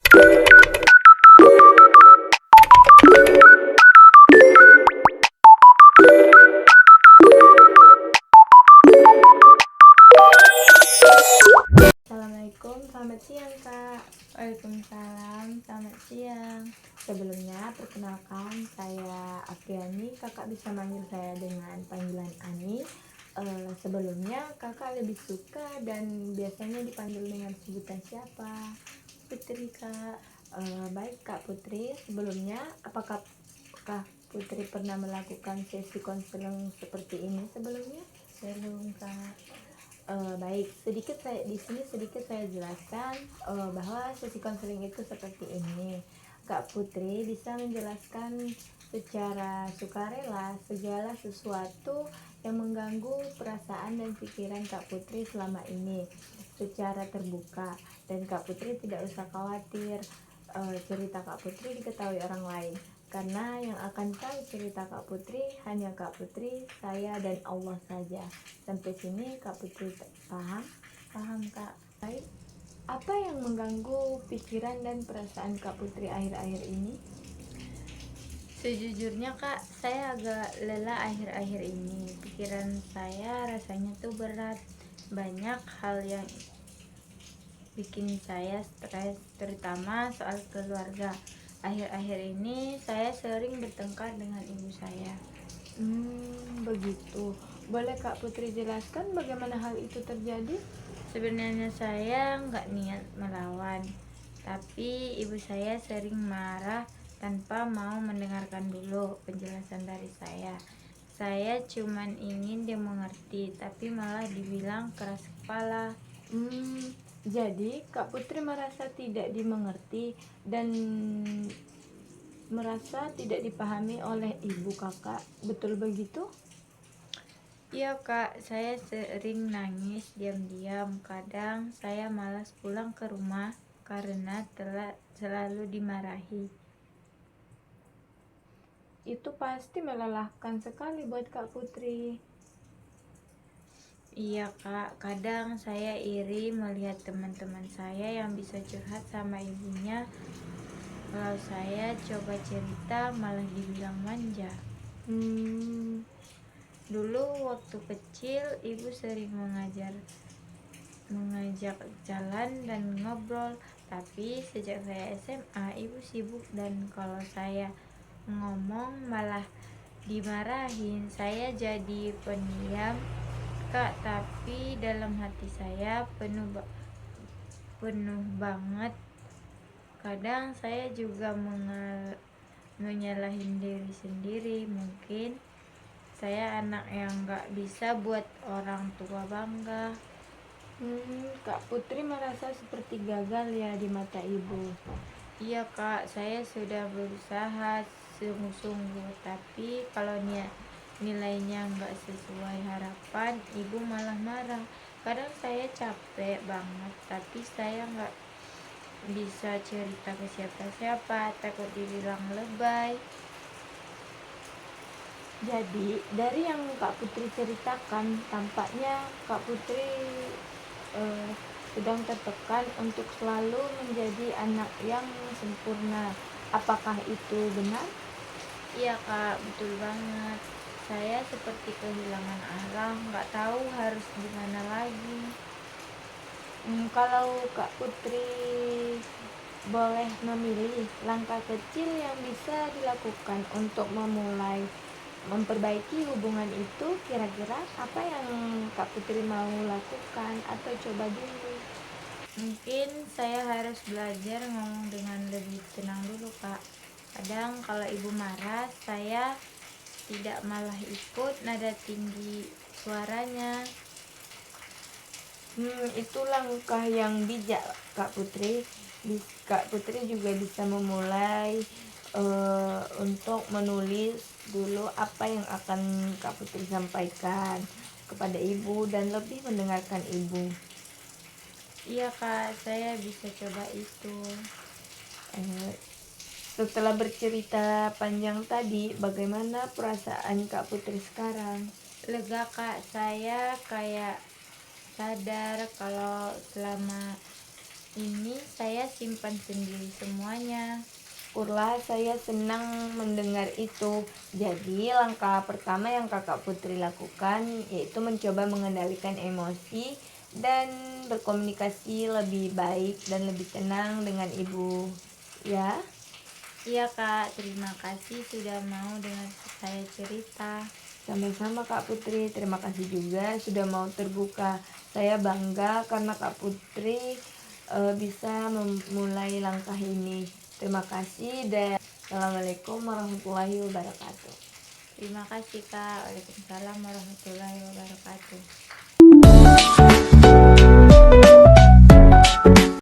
Assalamualaikum, selamat siang Kak. Waalaikumsalam, selamat siang. Sebelumnya perkenalkan, saya Apriani. Kakak bisa manggil saya dengan panggilan Ani. Sebelumnya kakak lebih suka dan biasanya dipanggil dengan sebutan siapa? Putri Kak. Baik Kak Putri, sebelumnya apakah Putri pernah melakukan sesi konseling seperti ini sebelumnya? Belum Kak. Baik, sedikit saya jelaskan bahwa sesi konseling itu seperti ini. Kak Putri bisa menjelaskan secara sukarela segala sesuatu yang mengganggu perasaan dan pikiran Kak Putri selama ini secara terbuka, dan Kak Putri tidak usah khawatir cerita Kak Putri diketahui orang lain, karena yang akan tahu cerita Kak Putri hanya Kak Putri, saya, dan Allah saja. Sampai sini Kak Putri paham? Paham Kak. Baik. Apa yang mengganggu pikiran dan perasaan Kak Putri akhir-akhir ini? Sejujurnya Kak, saya agak lelah akhir-akhir ini. Pikiran saya rasanya tuh berat. Banyak hal yang bikin saya stres, terutama soal keluarga. Akhir-akhir ini saya sering bertengkar dengan ibu saya. Begitu. Boleh Kak Putri jelaskan bagaimana hal itu terjadi? Sebenarnya saya nggak niat melawan, tapi ibu saya sering marah tanpa mau mendengarkan dulu penjelasan dari saya. Saya cuman ingin dia mengerti, tapi malah dibilang keras kepala. Jadi Kak Putri merasa tidak dimengerti dan merasa tidak dipahami oleh ibu kakak, betul begitu? Iya Kak, saya sering nangis diam-diam. Kadang saya malas pulang ke rumah karena telah selalu dimarahi. Itu pasti melelahkan sekali buat Kak Putri. Iya Kak, kadang saya iri melihat teman-teman saya yang bisa curhat sama ibunya. Kalau saya coba cerita malah dibilang manja. Dulu waktu kecil ibu sering mengajak jalan dan ngobrol, tapi sejak saya SMA ibu sibuk dan kalau saya ngomong malah dimarahin. Saya jadi pendiam Kak, tapi dalam hati saya penuh banget. Kadang saya juga menyalahin diri sendiri. Mungkin saya anak yang gak bisa buat orang tua bangga. Kak Putri merasa seperti gagal ya di mata ibu. Iya Kak, saya sudah berusaha sungguh-sungguh, tapi kalau nilainya nggak sesuai harapan, ibu malah marah. Kadang saya capek banget, tapi saya nggak bisa cerita ke siapa-siapa, takut dibilang lebay. Jadi dari yang Kak Putri ceritakan, tampaknya Kak Putri sedang tertekan untuk selalu menjadi anak yang sempurna. Apakah itu benar? Iya Kak, betul banget. Saya seperti kehilangan arah, nggak tahu harus gimana lagi. Kalau Kak Putri boleh memilih langkah kecil yang bisa dilakukan untuk memperbaiki hubungan itu, kira-kira apa yang Kak Putri mau lakukan atau coba dulu? Mungkin saya harus belajar ngomong dengan lebih tenang dulu Kak. Kadang kalau ibu marah, saya tidak malah ikut nada tinggi suaranya. Itu langkah yang bijak Kak Putri. Kak Putri juga bisa memulai untuk menulis dulu apa yang akan Kak Putri sampaikan kepada ibu dan lebih mendengarkan ibu. Iya Kak, saya bisa coba itu. Setelah bercerita panjang tadi, bagaimana perasaan Kak Putri sekarang? Lega Kak, saya kayak sadar kalau selama Ini saya simpan sendiri semuanya. Syukurlah, saya senang mendengar itu. Jadi langkah pertama yang Kakak Putri lakukan yaitu mencoba mengendalikan emosi dan berkomunikasi lebih baik dan lebih tenang dengan ibu. Ya, Iya Kak, terima kasih sudah mau dengar saya cerita. sama-sama Kak Putri. Terima kasih juga sudah mau terbuka. Saya bangga karena Kak Putri bisa memulai langkah ini. Terima kasih dan Assalamualaikum warahmatullahi wabarakatuh. Terima kasih Kak. Waalaikumsalam warahmatullahi wabarakatuh.